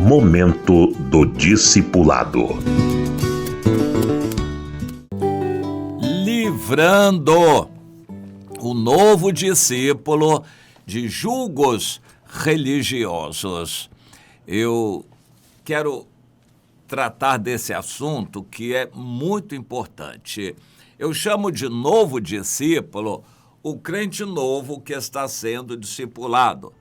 Momento do Discipulado. Livrando o novo discípulo de julgos religiosos. Eu quero tratar desse assunto que é muito importante. Eu chamo de novo discípulo o crente novo que está sendo discipulado,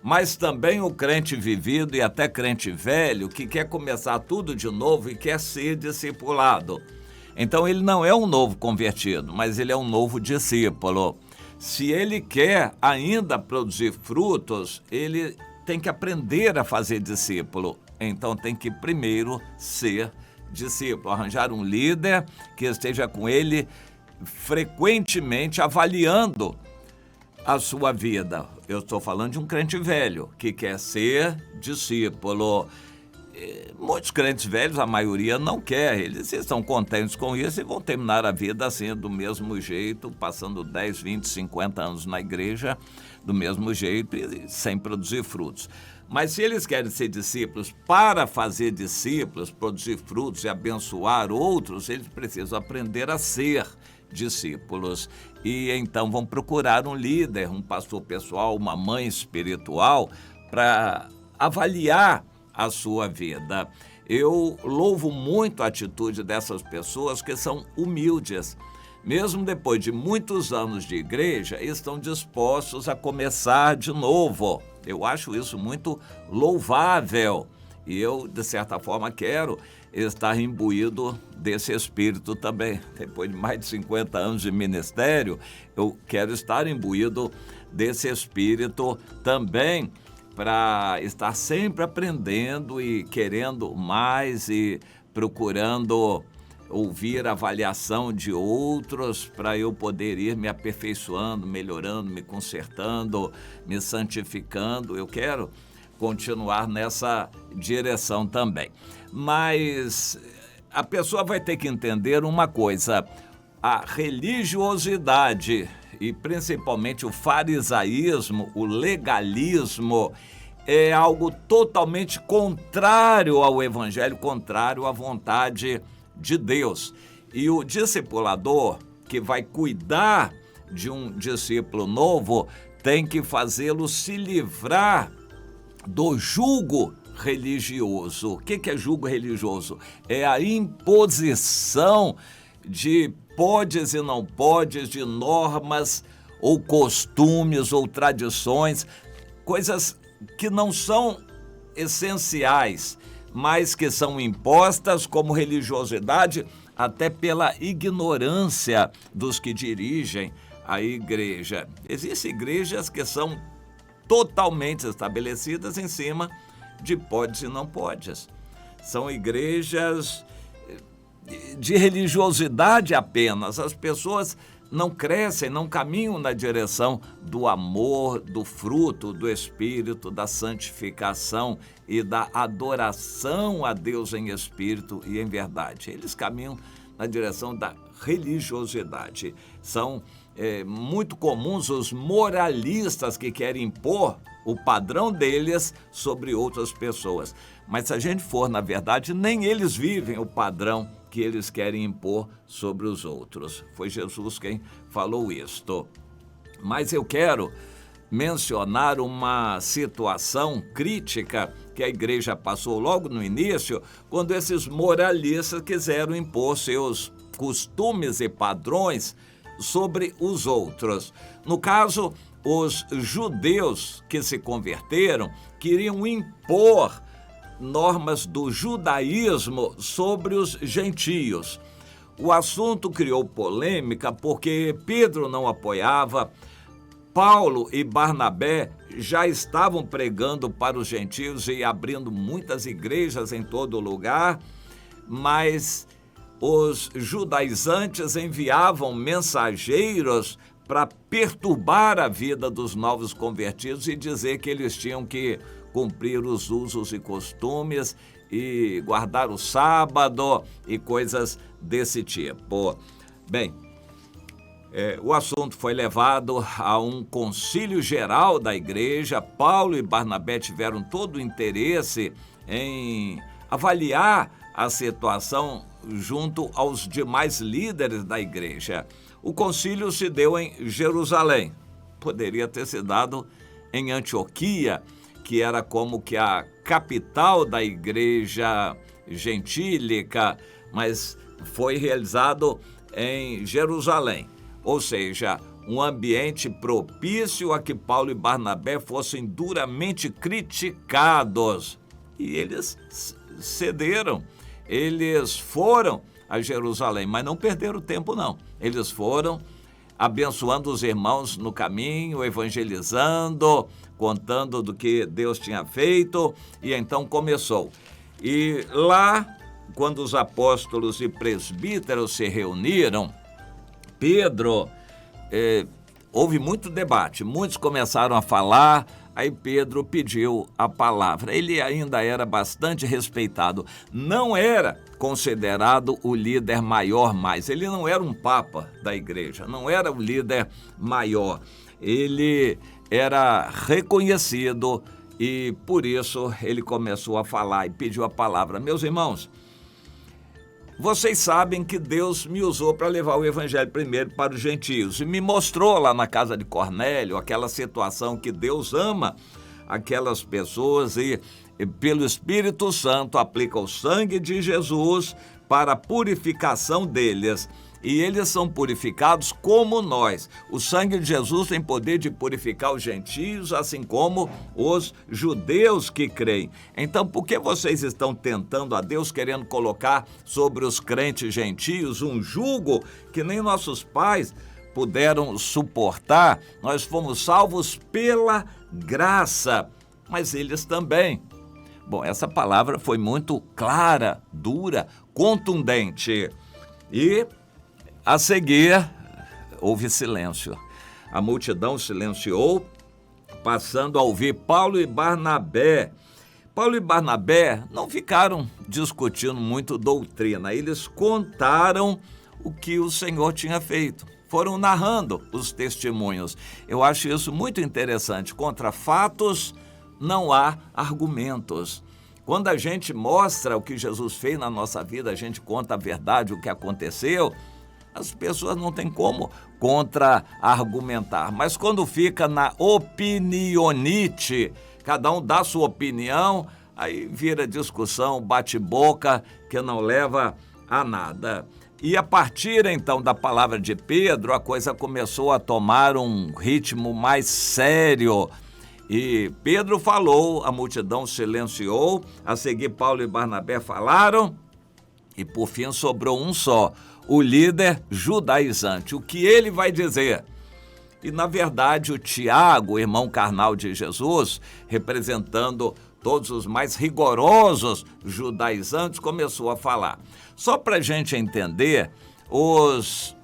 mas também o crente vivido e até crente velho que quer começar tudo de novo e quer ser discipulado. Então ele não é um novo convertido, mas ele é um novo discípulo. Se ele quer ainda produzir frutos, ele tem que aprender a fazer discípulo. Então tem que primeiro ser discípulo, arranjar um líder que esteja com ele frequentemente avaliando a sua vida. Eu estou falando de um crente velho que quer ser discípulo. Muitos crentes velhos, a maioria não quer, eles estão contentes com isso e vão terminar a vida assim, do mesmo jeito, passando 10, 20, 50 anos na igreja, do mesmo jeito e sem produzir frutos. Mas se eles querem ser discípulos para fazer discípulos, produzir frutos e abençoar outros, eles precisam aprender a ser discípulos. E então vão procurar um líder, um pastor pessoal, uma mãe espiritual, para avaliar a sua vida. Eu louvo muito a atitude dessas pessoas que são humildes. Mesmo depois de muitos anos de igreja, estão dispostos a começar de novo. Eu acho isso muito louvável. E eu, de certa forma, quero estar imbuído desse espírito também. Depois de mais de 50 anos de ministério, eu quero estar imbuído desse espírito também, para estar sempre aprendendo e querendo mais e procurando ouvir a avaliação de outros para eu poder ir me aperfeiçoando, melhorando, me consertando, me santificando. Eu quero continuar nessa direção também. Mas a pessoa vai ter que entender uma coisa: a religiosidade e principalmente o farisaísmo, o legalismo, é algo totalmente contrário ao evangelho, contrário à vontade de Deus. E o discipulador que vai cuidar de um discípulo novo tem que fazê-lo se livrar do jugo religioso. O que é jugo religioso? É a imposição de podes e não podes, de normas ou costumes ou tradições, coisas que não são essenciais, mas que são impostas como religiosidade até pela ignorância dos que dirigem a igreja. Existem igrejas que são totalmente estabelecidas em cima de podes e não podes. São igrejas de religiosidade apenas. As pessoas não crescem, não caminham na direção do amor, do fruto do Espírito, da santificação e da adoração a Deus em espírito e em verdade. Eles caminham na direção da religiosidade. São muito comuns os moralistas que querem impor o padrão deles sobre outras pessoas. Mas se a gente for, na verdade, nem eles vivem o padrão que eles querem impor sobre os outros. Foi Jesus quem falou isto. Mas eu quero mencionar uma situação crítica que a igreja passou logo no início, quando esses moralistas quiseram impor seus costumes e padrões sobre os outros. No caso, os judeus que se converteram queriam impor normas do judaísmo sobre os gentios. O assunto criou polêmica porque Pedro não apoiava, Paulo e Barnabé já estavam pregando para os gentios e abrindo muitas igrejas em todo lugar, mas os judaizantes enviavam mensageiros para perturbar a vida dos novos convertidos e dizer que eles tinham que cumprir os usos e costumes e guardar o sábado e coisas desse tipo. Bem, o assunto foi levado a um concílio geral da igreja. Paulo e Barnabé tiveram todo o interesse em avaliar a situação junto aos demais líderes da igreja. O concílio se deu em Jerusalém. Poderia ter se dado em Antioquia, que era como que a capital da igreja gentílica, mas foi realizado em Jerusalém. Ou seja, um ambiente propício a que Paulo e Barnabé fossem duramente criticados. E eles cederam, eles foram a Jerusalém, mas não perderam tempo não. Eles foram abençoando os irmãos no caminho, evangelizando, contando do que Deus tinha feito, e então começou. E lá, quando os apóstolos e presbíteros se reuniram, Pedro, houve muito debate, muitos começaram a falar, aí Pedro pediu a palavra. Ele ainda era bastante respeitado, não era considerado o líder maior mais, ele não era um papa da igreja, não era o líder maior, ele era reconhecido e por isso ele começou a falar e pediu a palavra. Meus irmãos, vocês sabem que Deus me usou para levar o evangelho primeiro para os gentios e me mostrou lá na casa de Cornélio aquela situação que Deus ama aquelas pessoas e pelo Espírito Santo aplica o sangue de Jesus para a purificação deles. E eles são purificados como nós. O sangue de Jesus tem poder de purificar os gentios, assim como os judeus que creem. Então, por que vocês estão tentando a Deus, querendo colocar sobre os crentes gentios um jugo que nem nossos pais puderam suportar? Nós fomos salvos pela graça, mas eles também. Bom, essa palavra foi muito clara, dura, contundente. E a seguir, houve silêncio. A multidão silenciou, passando a ouvir Paulo e Barnabé. Paulo e Barnabé não ficaram discutindo muito doutrina, eles contaram o que o Senhor tinha feito. Foram narrando os testemunhos. Eu acho isso muito interessante. Contra fatos não há argumentos. Quando a gente mostra o que Jesus fez na nossa vida, a gente conta a verdade, o que aconteceu, as pessoas não têm como contra-argumentar. Mas quando fica na opinionite, cada um dá sua opinião, aí vira discussão, bate-boca, que não leva a nada. E a partir, então, da palavra de Pedro, a coisa começou a tomar um ritmo mais sério. E Pedro falou, a multidão silenciou, a seguir Paulo e Barnabé falaram, e por fim sobrou um só, o líder judaizante. O que ele vai dizer? E na verdade o Tiago, o irmão carnal de Jesus, representando todos os mais rigorosos judaizantes, começou a falar. Só para a gente entender, os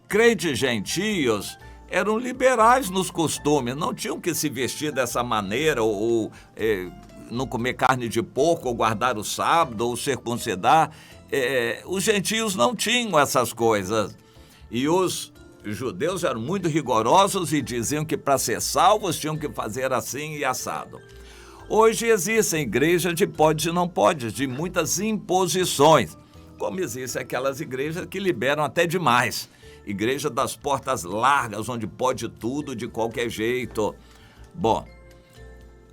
crentes gentios eram liberais nos costumes, não tinham que se vestir dessa maneira, ou não comer carne de porco, ou guardar o sábado, ou circuncidar. Os gentios não tinham essas coisas. E os judeus eram muito rigorosos e diziam que para ser salvos tinham que fazer assim e assado. Hoje existem igrejas de pode e não pode, de muitas imposições, como existem aquelas igrejas que liberam até demais. Igreja das portas largas, onde pode tudo de qualquer jeito. Bom,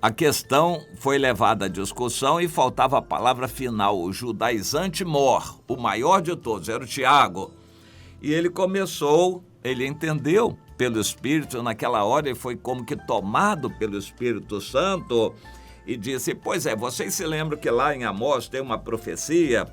a questão foi levada à discussão e faltava a palavra final. O judaizante mor, o maior de todos, era o Tiago. E ele começou, ele entendeu pelo Espírito, naquela hora ele foi como que tomado pelo Espírito Santo e disse, pois é, vocês se lembram que lá em Amós tem uma profecia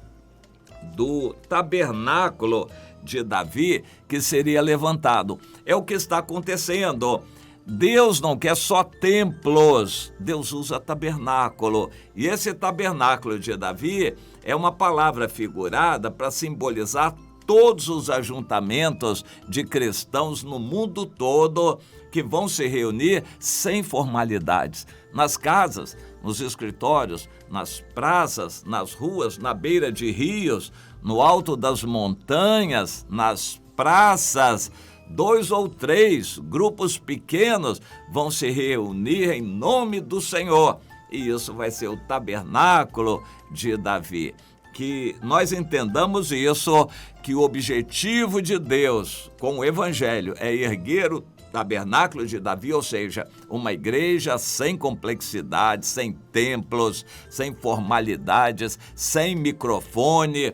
do tabernáculo de Davi que seria levantado. É o que está acontecendo. Deus não quer só templos, Deus usa tabernáculo. E esse tabernáculo de Davi é uma palavra figurada para simbolizar todos os ajuntamentos de cristãos no mundo todo que vão se reunir sem formalidades. Nas casas, nos escritórios, nas praças, nas ruas, na beira de rios, no alto das montanhas, nas praças, 2 ou 3 grupos pequenos vão se reunir em nome do Senhor. e isso vai ser o tabernáculo de Davi. Que nós entendamos isso, que o objetivo de Deus com o Evangelho é erguer o tabernáculo de Davi, ou seja, uma igreja sem complexidade, sem templos, sem formalidades, sem microfone,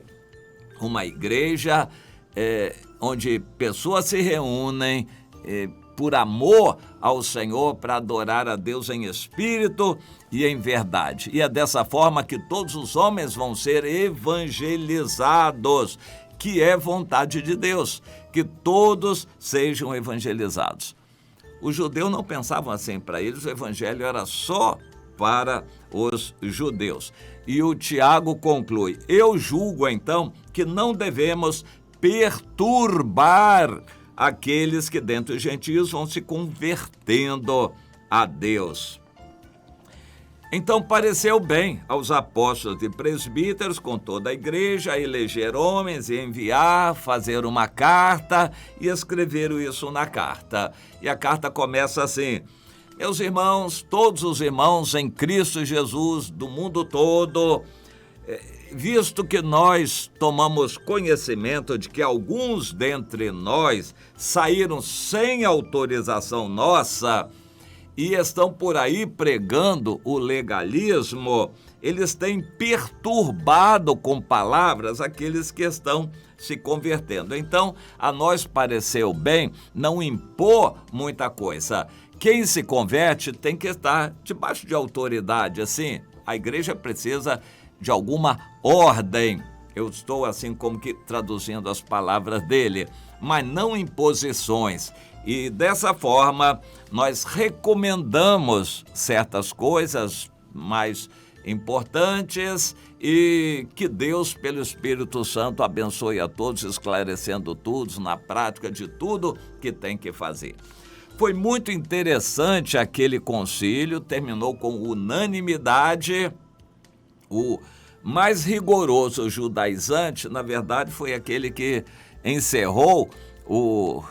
uma igreja onde pessoas se reúnem por amor ao Senhor para adorar a Deus em espírito e em verdade. E é dessa forma que todos os homens vão ser evangelizados, que é vontade de Deus, que todos sejam evangelizados. Os judeus não pensavam assim, para eles o evangelho era só para os judeus. E o Tiago conclui: eu julgo então que não devemos perturbar aqueles que dentre os gentios vão se convertendo a Deus. Então pareceu bem aos apóstolos e presbíteros com toda a igreja eleger homens e enviar, fazer uma carta, e escreveram isso na carta. E a carta começa assim: meus irmãos, todos os irmãos em Cristo Jesus do mundo todo, visto que nós tomamos conhecimento de que alguns dentre nós saíram sem autorização nossa e estão por aí pregando o legalismo, eles têm perturbado com palavras aqueles que estão se convertendo. Então, a nós pareceu bem não impor muita coisa. Quem se converte tem que estar debaixo de autoridade, assim. A igreja precisa de alguma ordem. Eu estou assim como que traduzindo as palavras dele, mas não imposições. E dessa forma, nós recomendamos certas coisas mais importantes e que Deus, pelo Espírito Santo, abençoe a todos, esclarecendo tudo, na prática de tudo que tem que fazer. Foi muito interessante aquele concílio, terminou com unanimidade. O mais rigoroso judaizante, na verdade, foi aquele que encerrou o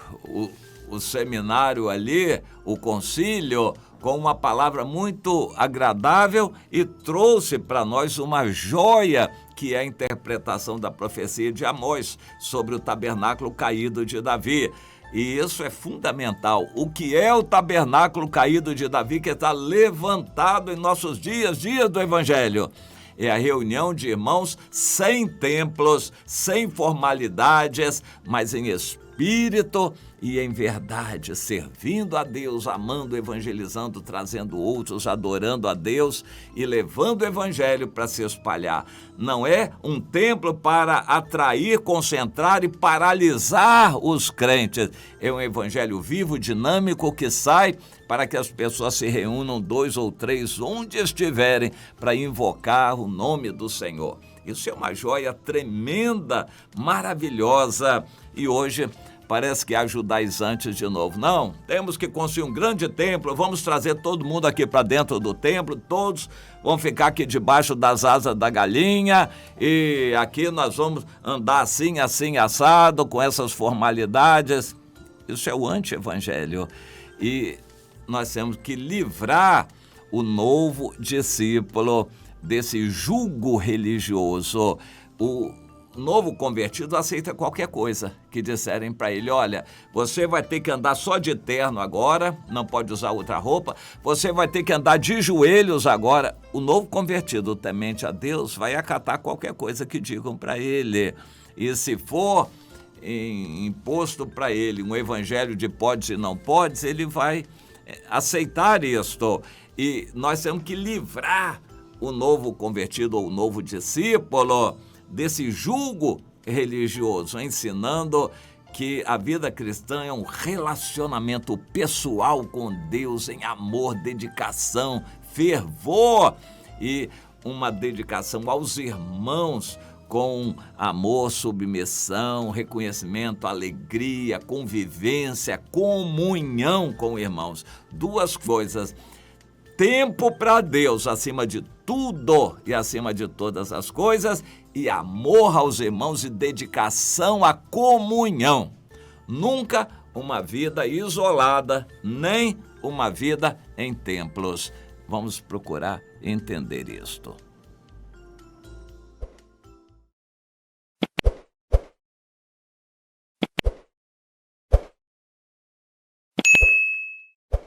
seminário ali, o concílio, com uma palavra muito agradável e trouxe para nós uma joia, que é a interpretação da profecia de Amós sobre o tabernáculo caído de Davi. E isso é fundamental. O que é o tabernáculo caído de Davi que está levantado em nossos dias, dias do Evangelho? É a reunião de irmãos sem templos, sem formalidades, mas em espírito e em verdade, servindo a Deus, amando, evangelizando, trazendo outros, adorando a Deus e levando o evangelho para se espalhar. Não é um templo para atrair, concentrar e paralisar os crentes. É um evangelho vivo, dinâmico, que sai para que as pessoas se reúnam 2 ou 3, onde estiverem, para invocar o nome do Senhor. Isso é uma joia tremenda, maravilhosa. E hoje parece que há judaizantes de novo. Não, temos que construir um grande templo, vamos trazer todo mundo aqui para dentro do templo, todos vão ficar aqui debaixo das asas da galinha e aqui nós vamos andar assim, assim, assado, com essas formalidades. Isso é o anti-evangelho. E nós temos que livrar o novo discípulo desse jugo religioso. O novo convertido aceita qualquer coisa que disserem para ele: olha, você vai ter que andar só de terno agora, não pode usar outra roupa, você vai ter que andar de joelhos agora. O novo convertido, temente a Deus, vai acatar qualquer coisa que digam para ele. E se for imposto para ele um evangelho de podes e não podes, ele vai aceitar isto. E nós temos que livrar o novo convertido ou o novo discípulo desse jugo religioso, ensinando que a vida cristã é um relacionamento pessoal com Deus em amor, dedicação, fervor e uma dedicação aos irmãos com amor, submissão, reconhecimento, alegria, convivência, comunhão com irmãos. 2 coisas: tempo para Deus acima de tudo e acima de todas as coisas, e amor aos irmãos e dedicação à comunhão. Nunca uma vida isolada, nem uma vida em templos. Vamos procurar entender isto.